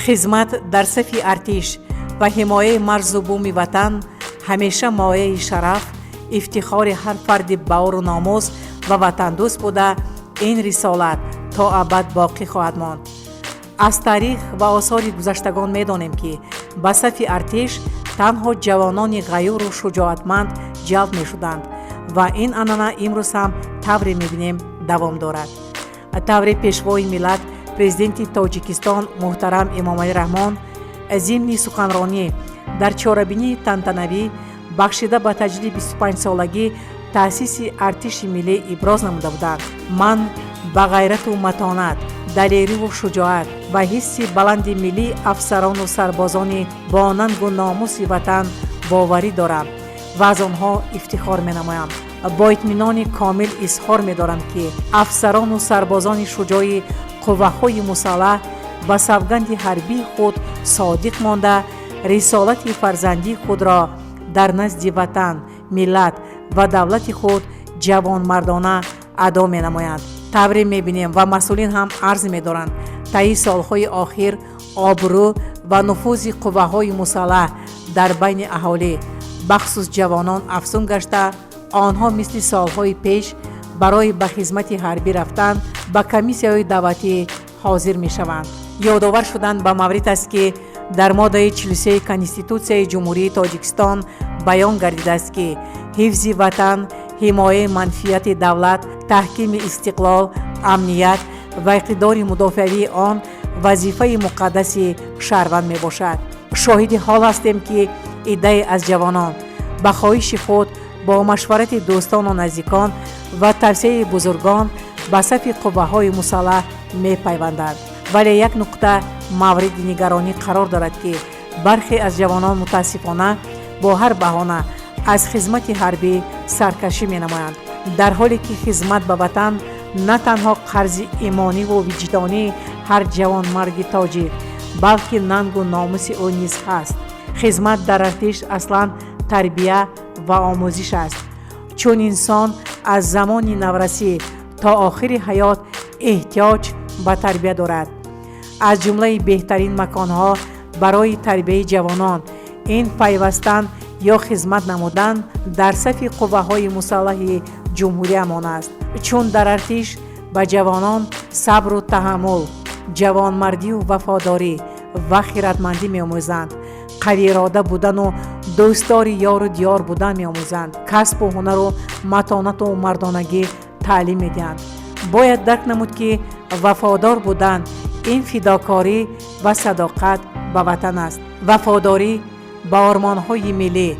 خدمت در صف ارتش و حمایت مرز و بوم وطن همیشه مایه شرف، افتخار هر فرد باور و ناموس و وطن دوست بوده. این رسالت تا ابد باقی خواهد ماند. از تاریخ و آثار گذشتگان می‌دانیم که به صف ارتش تنها جوانان غیور و شجاعتمند جلب می‌شدند و این عنعنه امروز هم طوری می‌بینیم دوام دارد. طوری پیشوای ملت پرزیدنت تاجیکستان محترم امامعلی رحمان ضمن سخنرانی در چهاربینی تنتنوی بخشیده به تجلیل 25 سالگی تأسیس ارتش ملی ابراز نموده بودند. من با غیرت و متانت، دلیری و شجاعت و حس بلند ملی افسران و سربازان با ننگ و ناموس وطن باوری دارم و از آنها افتخار می نمایم. با اطمینان کامل اظهار می دارم که افسران و سربازان شجاع قوه‌های مسلح به سوگند حربی خود صادق مانده، رسالت فرزندی خود را در نزد وطن، ملت و دولت خود جوان مردانه ادا می نمایند. طوری می بینیم و مسئولین هم عرض می دارند طی سالهای آخر آبرو و نفوذ قوه‌های مسلح در بین اهالی بخصوص جوانان افزون گشته، آنها مثل سالهای پیش برای به خدمت حربی رفتن به کمیسیهای دعوتی حاضر می شوند. یادآور شدند به مورد است که در ماده 43 کنستیتوسیای جمهوری تاجیکستان بیان گردیده است که حفظ وطن، حمایت منفعت دولت، تحکیم استقلال، امنیت و اقتدار مدافعی آن وظیفه مقدس شهروند می باشد. شاهد حال هستیم که عده‌ای از جوانان به خواهش خود با مشورت دوستان و نزدیکان و توصیه بزرگان به صف قوه‌های مسلح می پیوندند. ولی یک نکته مورد نگرانی قرار دارد که برخی از جوانان متاسفانه با هر بهانه از خدمت حربی سرکشی می نمایند، در حالی که خدمت به وطن نه تنها قرض ایمانی و وجدانی هر جوان مرد تاجیک بلکه ننگ و ناموس او نیز هست. خدمت در ارتش اصلا تربیه و آموزش است، چون انسان از زمان نورسی تا آخر حیات احتیاج به تربیه دارد. از جمله بهترین مکانها برای تربیت جوانان این پیوستن یا خدمت نمودن در صف قوه‌های مسلح جمهوری امان است، چون در ارتش به جوانان صبر و تحمل، جوانمردی و وفاداری و خیرتمندی می‌آموزند، قوی اراده بودن و دوستدار یار و دیار بودن می‌آموزند، کسب و هنر و متانت و مردانگی تعلیم می‌دهند. باید درک نمود که وفادار بودن این فداکاری و صداقت به وطن است. وفاداری به آرمان‌های ملی،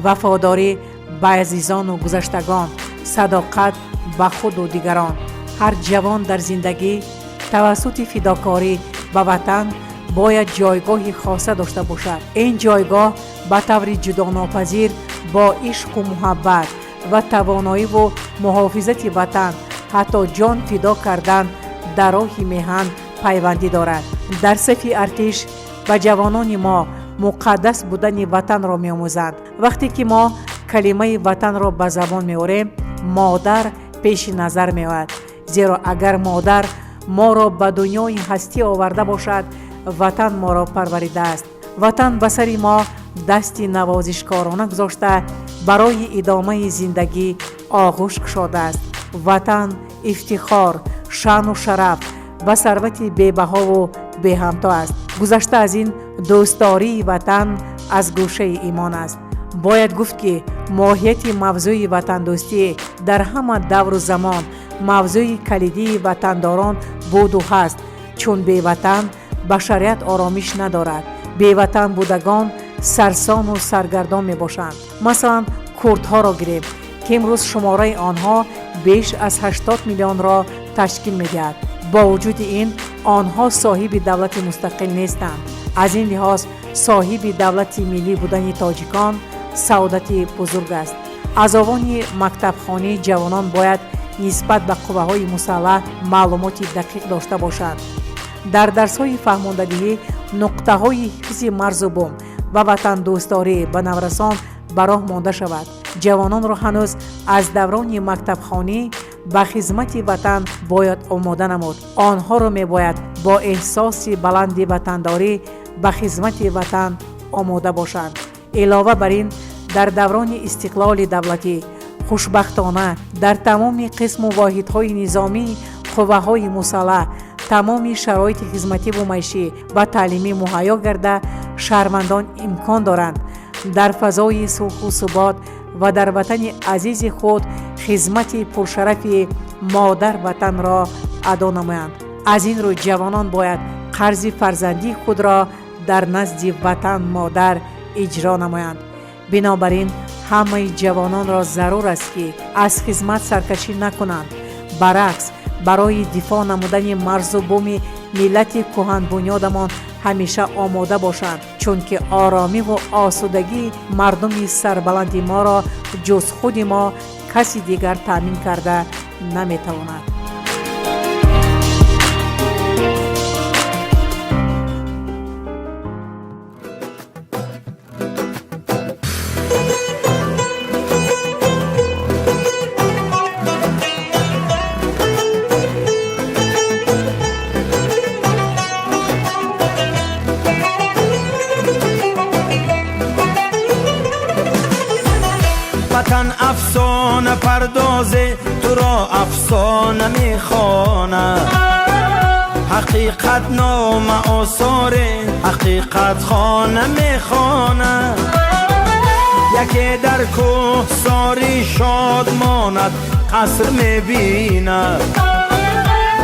وفاداری به عزیزان و گذشتگان، صداقت به خود و دیگران. هر جوان در زندگی توسط فداکاری به وطن باید جایگاهی خاصه داشته باشد. این جایگاه به طور جداناپذیر با عشق و محبت و توانایی و محافظت وطن، حتی جان فدا کردن در راه میهن پیوندی دارد. در صف ارتش به جوانان ما مقدس بودن وطن را می‌آموزند. وقتی که ما کلمه وطن را به زبان می‌آوریم، مادر پیش نظر می‌آید، زیرا اگر مادر ما را به دنیای هستی آورده باشد، وطن ما را پروریده است. وطن به سر ما دستی نوازشکارانه گذاشته برای ادامه زندگی آغوش گشاده است. وطن افتخار، شان و شرف و ثروت بی‌بها و بی همتا است. گذشته از این دوستداری وطن از گوشه ایمان است. باید گفت که ماهیت موضوع وطن دوستی در همه دور و زمان موضوع کلیدی وطنداران بود و هست، چون بی وطن بشریت آرامش ندارد. بی وطن بودگان سرسام و سرگردان می باشند. مثلا کردها را گیریم که امروز شماره آنها بیش از 80 میلیون را تشکیل می دهد. با وجود این آنها صاحب دولت مستقل نیستند. از این لحاظ صاحب دولت ملی بودن تاجیکان سعادت بزرگ است. از آوان مکتبخانه جوانان باید نسبت به قوه‌های مسلح معلومات دقیق داشته باشند. در درس‌های فهماندهی نقطه‌های حفظ مرز و بوم و وطن دوستداری به نورسان به راه مانده شود. جوانان را هنوز از دوران مکتبخانه به خدمت وطن باید آماده نمود. آنها را می باید با احساس بلند وطنداری به خدمت وطن آماده باشند. علاوه بر این در دوران استقلال دولتی خوشبختانه در تمام قسم و واحدهای نظامی قوه‌های مسلح تمام شرایط خدمتی و معیشی و تعلیمی مهیا گرده شهروندان امکان دارند در فضای صلح و ثبات و در وطن عزیز خود خدمت پرشرف مادر وطن را ادا نمایند. از این رو جوانان باید قرض فرزندی خود را در نزد وطن مادر اجرا نمایند. بنابراین همه جوانان را ضرور است که از خدمت سرکشی نکنند، برعکس برای دفاع نمودن مرز و بوم ملت کهن بنیادمان همیشه آماده باشند، چون که آرامی و آسودگی مردم سربلند ما را جز خود ما کسی دیگر تامین کرده نمیتواند. وطن افسانه پردازه تو را افسانه میخوانه، حقیقت نام آثار حقیقت خانه میخوانه. یکی در کوه ساری شاد ماند قصر میبینه،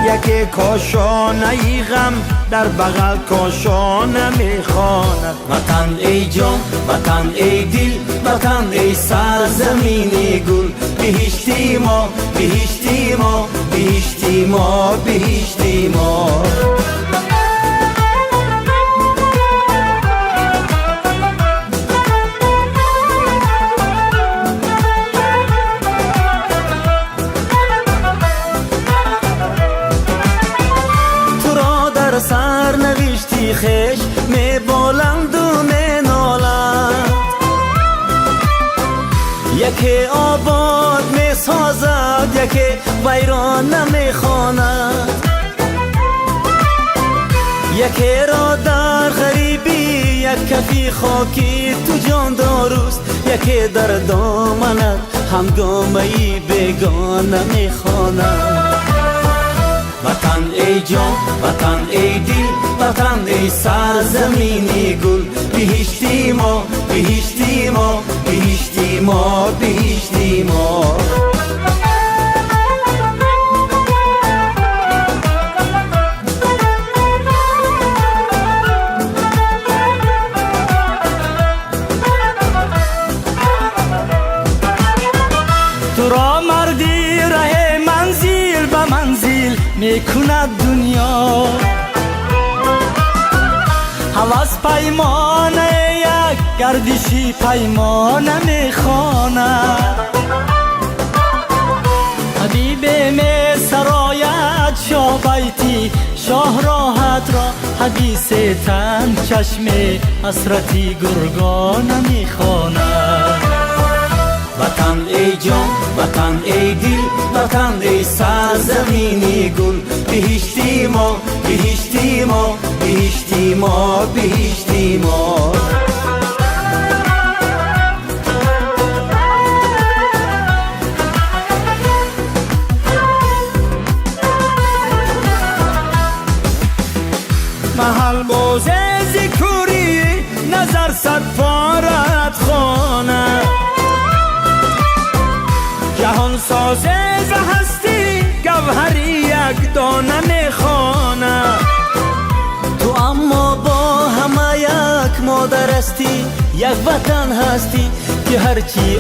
یکی کاشانه ای غم در بغل کاشانه میخواند. وطن ای جان، وطن ای دل، وطن ای سرزمین گل، بهشتی ما، بهشتی ما، بهشتی ما، بهشتی ما. سر نوشتی خش می بلند و می نالند، یکی آباد می سازد یکی ویران نمی خواند، یکی را در غریبی یک کفی خاکی تو جان داروست، یکی در دامنت همگامه‌ای بیگانه می خواند. وطن ای جان، وطن ای دل، وطن ای سرزمین گل، بهشتی ما، بهشتی ما، بهشتی ما، بهشتی ما. تو را مردی ره منزل به منزل میکند دنیا، هوس پیمانه یک گردشی پیمانه میخواند. حبیب می سرایت شاه بیتی شاه راحت را، حدیث تن چشم حسرتی گرگانه میخواند. وطن ای جان، وطن ای دل، وطن ای سرزمین گل، بهشتی ما، بهشتی ما، بهشتی ما، بهشتی ما. محل باز ذکری نظر صد فارت خانه، جهان سازه ز هستی گوهری یک دانه میخوانه. تو اما با همه یک مادر هستی، یک وطن هستی که هرچی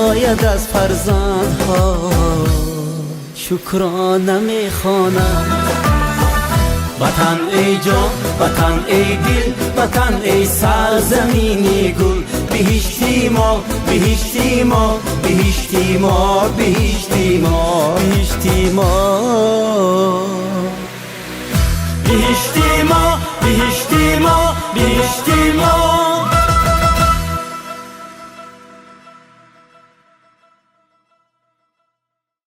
آید از فرزندها شکرانه میخوانه. وطن ای جان، وطن ای دل، وطن ای سرزمین گل، بهشتی ما، بهشتی ما، بهشتی ما، بهشتی ما، بهشتی ما، بهشتی ما، بهشتی ما، بهشتی ما.